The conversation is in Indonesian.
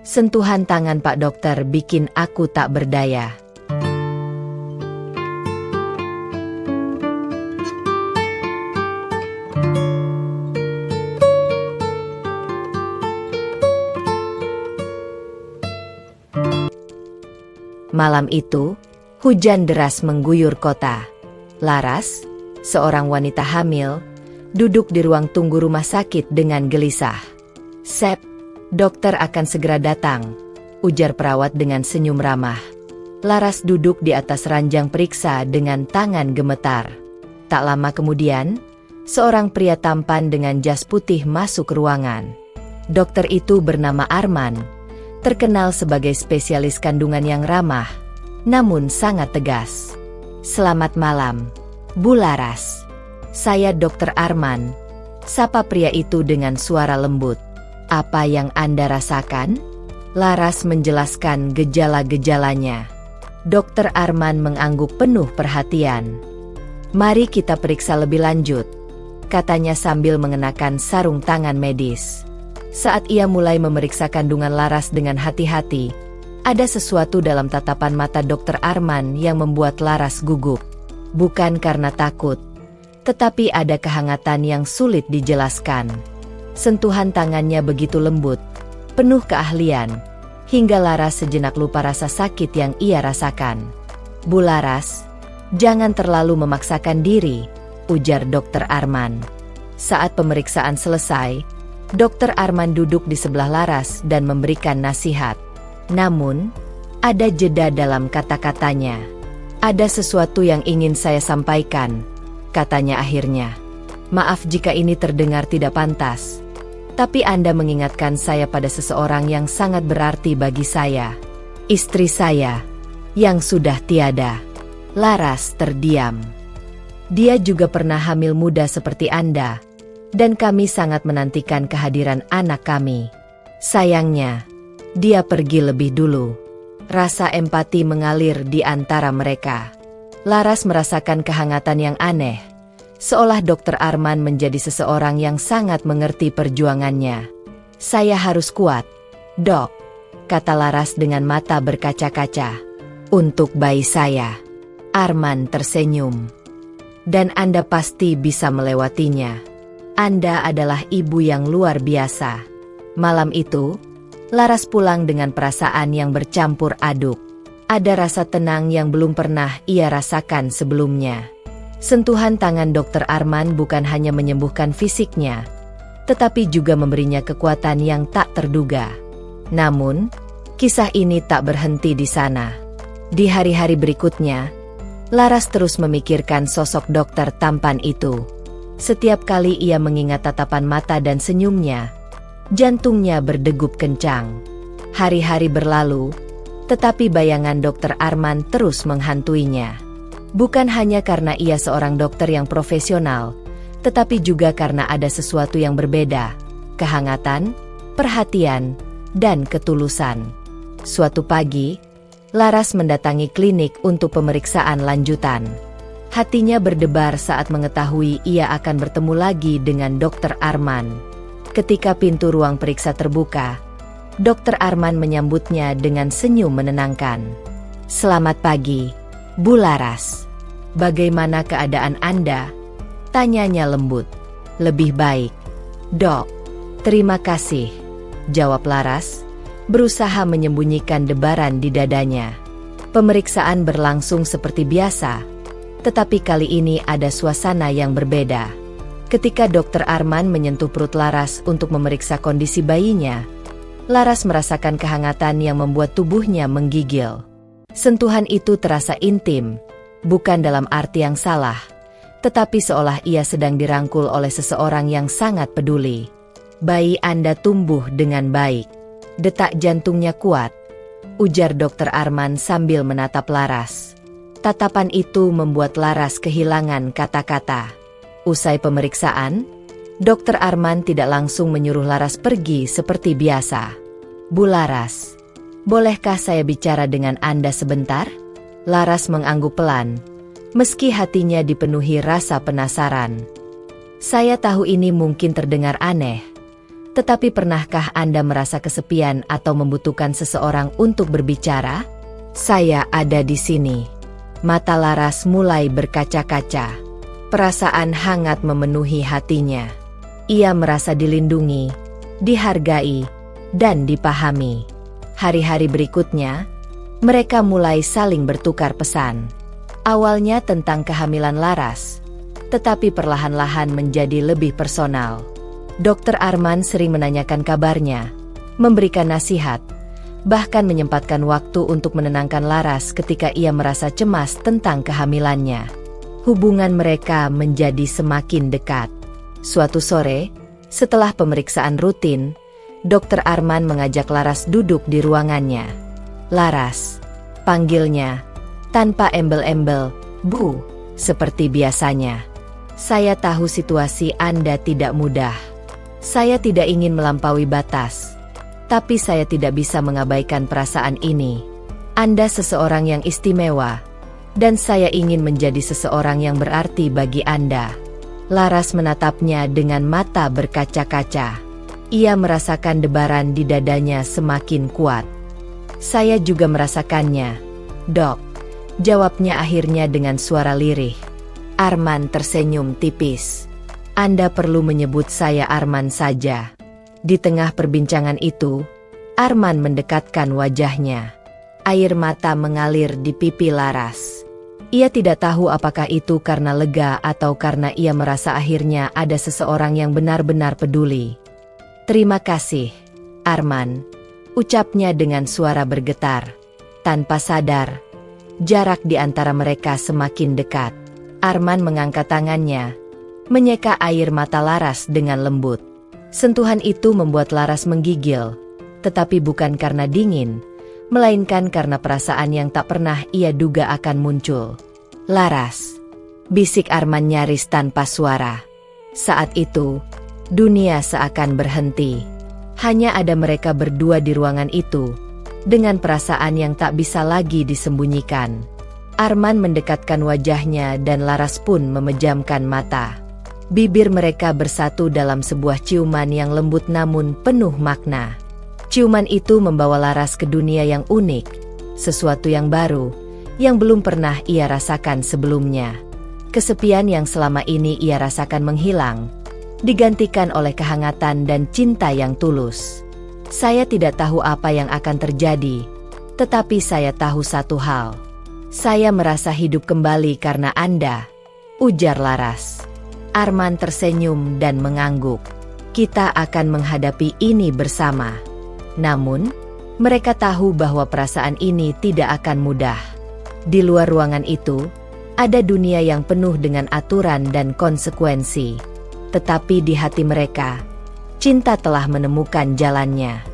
Sentuhan tangan Pak Dokter bikin aku tak berdaya. Malam itu, hujan deras mengguyur kota. Laras, seorang wanita hamil, duduk di ruang tunggu rumah sakit dengan gelisah. "Sep, dokter akan segera datang," ujar perawat dengan senyum ramah. Laras duduk di atas ranjang periksa dengan tangan gemetar. Tak lama kemudian, seorang pria tampan dengan jas putih masuk ke ruangan. Dokter itu bernama Arman, terkenal sebagai spesialis kandungan yang ramah, namun sangat tegas. "Selamat malam, Bu Laras. Saya Dokter Arman," sapa pria itu dengan suara lembut. "Apa yang Anda rasakan?" Laras menjelaskan gejala-gejalanya. Dokter Arman mengangguk penuh perhatian. "Mari kita periksa lebih lanjut," katanya sambil mengenakan sarung tangan medis. Saat ia mulai memeriksa kandungan Laras dengan hati-hati, ada sesuatu dalam tatapan mata Dokter Arman yang membuat Laras gugup. Bukan karena takut, tetapi ada kehangatan yang sulit dijelaskan. Sentuhan tangannya begitu lembut, penuh keahlian, hingga Laras sejenak lupa rasa sakit yang ia rasakan. "Bu Laras, jangan terlalu memaksakan diri," ujar Dokter Arman. Saat pemeriksaan selesai, Dokter Arman duduk di sebelah Laras dan memberikan nasihat. Namun, ada jeda dalam kata-katanya. "Ada sesuatu yang ingin saya sampaikan," katanya akhirnya. "Maaf jika ini terdengar tidak pantas, tapi Anda mengingatkan saya pada seseorang yang sangat berarti bagi saya. Istri saya, yang sudah tiada." Laras terdiam. "Dia juga pernah hamil muda seperti Anda, dan kami sangat menantikan kehadiran anak kami. Sayangnya, dia pergi lebih dulu." Rasa empati mengalir di antara mereka. Laras merasakan kehangatan yang aneh, seolah Dokter Arman menjadi seseorang yang sangat mengerti perjuangannya. "Saya harus kuat, Dok," kata Laras dengan mata berkaca-kaca. "Untuk bayi saya." Arman tersenyum. "Dan Anda pasti bisa melewatinya. Anda adalah ibu yang luar biasa." Malam itu, Laras pulang dengan perasaan yang bercampur aduk. Ada rasa tenang yang belum pernah ia rasakan sebelumnya. Sentuhan tangan Dokter Arman bukan hanya menyembuhkan fisiknya, tetapi juga memberinya kekuatan yang tak terduga. Namun, kisah ini tak berhenti di sana. Di hari-hari berikutnya, Laras terus memikirkan sosok dokter tampan itu. Setiap kali ia mengingat tatapan mata dan senyumnya, jantungnya berdegup kencang. Hari-hari berlalu, tetapi bayangan Dokter Arman terus menghantuinya. Bukan hanya karena ia seorang dokter yang profesional, tetapi juga karena ada sesuatu yang berbeda: kehangatan, perhatian, dan ketulusan. Suatu pagi, Laras mendatangi klinik untuk pemeriksaan lanjutan. Hatinya berdebar saat mengetahui ia akan bertemu lagi dengan Dokter Arman. Ketika pintu ruang periksa terbuka, Dokter Arman menyambutnya dengan senyum menenangkan. "Selamat pagi, Bu Laras. Bagaimana keadaan Anda?" tanyanya lembut. "Lebih baik, Dok. Terima kasih," jawab Laras, berusaha menyembunyikan debaran di dadanya. Pemeriksaan berlangsung seperti biasa, tetapi kali ini ada suasana yang berbeda. Ketika Dokter Arman menyentuh perut Laras untuk memeriksa kondisi bayinya, Laras merasakan kehangatan yang membuat tubuhnya menggigil. Sentuhan itu terasa intim, bukan dalam arti yang salah, tetapi seolah ia sedang dirangkul oleh seseorang yang sangat peduli. "Bayi Anda tumbuh dengan baik. Detak jantungnya kuat," ujar Dokter Arman sambil menatap Laras. Tatapan itu membuat Laras kehilangan kata-kata. Usai pemeriksaan, Dokter Arman tidak langsung menyuruh Laras pergi seperti biasa. "Bu Laras, bolehkah saya bicara dengan Anda sebentar?" Laras mengangguk pelan, meski hatinya dipenuhi rasa penasaran. "Saya tahu ini mungkin terdengar aneh, Tetapi pernahkah Anda merasa kesepian atau membutuhkan seseorang untuk berbicara? Saya ada di sini. Mata Laras mulai berkaca-kaca. Perasaan hangat memenuhi hatinya. Ia merasa dilindungi, dihargai, dan dipahami. Hari-hari berikutnya, mereka mulai saling bertukar pesan. Awalnya tentang kehamilan Laras, tetapi perlahan-lahan menjadi lebih personal. Dokter Arman sering menanyakan kabarnya, memberikan nasihat, bahkan menyempatkan waktu untuk menenangkan Laras ketika ia merasa cemas tentang kehamilannya. Hubungan mereka menjadi semakin dekat. Suatu sore, setelah pemeriksaan rutin, Dokter Arman mengajak Laras duduk di ruangannya. "Laras," panggilnya, tanpa embel-embel, "Bu," seperti biasanya. "Saya tahu situasi Anda tidak mudah. Saya tidak ingin melampaui batas, tapi saya tidak bisa mengabaikan perasaan ini. Anda seseorang yang istimewa, dan saya ingin menjadi seseorang yang berarti bagi Anda." Laras menatapnya dengan mata berkaca-kaca. Ia merasakan debaran di dadanya semakin kuat. "Saya juga merasakannya, Dok," jawabnya akhirnya dengan suara lirih. Arman tersenyum tipis. "Anda perlu menyebut saya Arman saja." Di tengah perbincangan itu, Arman mendekatkan wajahnya. Air mata mengalir di pipi Laras. Ia tidak tahu apakah itu karena lega atau karena ia merasa akhirnya ada seseorang yang benar-benar peduli. "Terima kasih, Arman," ucapnya dengan suara bergetar. Tanpa sadar, jarak di antara mereka semakin dekat. Arman mengangkat tangannya, menyeka air mata Laras dengan lembut. Sentuhan itu membuat Laras menggigil, tetapi bukan karena dingin, melainkan karena perasaan yang tak pernah ia duga akan muncul. "Laras," bisik Arman nyaris tanpa suara. Saat itu, dunia seakan berhenti. Hanya ada mereka berdua di ruangan itu, dengan perasaan yang tak bisa lagi disembunyikan. Arman mendekatkan wajahnya dan Laras pun memejamkan mata. Bibir mereka bersatu dalam sebuah ciuman yang lembut namun penuh makna. Ciuman itu membawa Laras ke dunia yang unik, sesuatu yang baru, yang belum pernah ia rasakan sebelumnya. Kesepian yang selama ini ia rasakan menghilang, digantikan oleh kehangatan dan cinta yang tulus. "Saya tidak tahu apa yang akan terjadi, tetapi saya tahu satu hal. Saya merasa hidup kembali karena Anda," ujar Laras. Arman tersenyum dan mengangguk. "Kita akan menghadapi ini bersama." Namun, mereka tahu bahwa perasaan ini tidak akan mudah. Di luar ruangan itu, ada dunia yang penuh dengan aturan dan konsekuensi. Tetapi di hati mereka, cinta telah menemukan jalannya.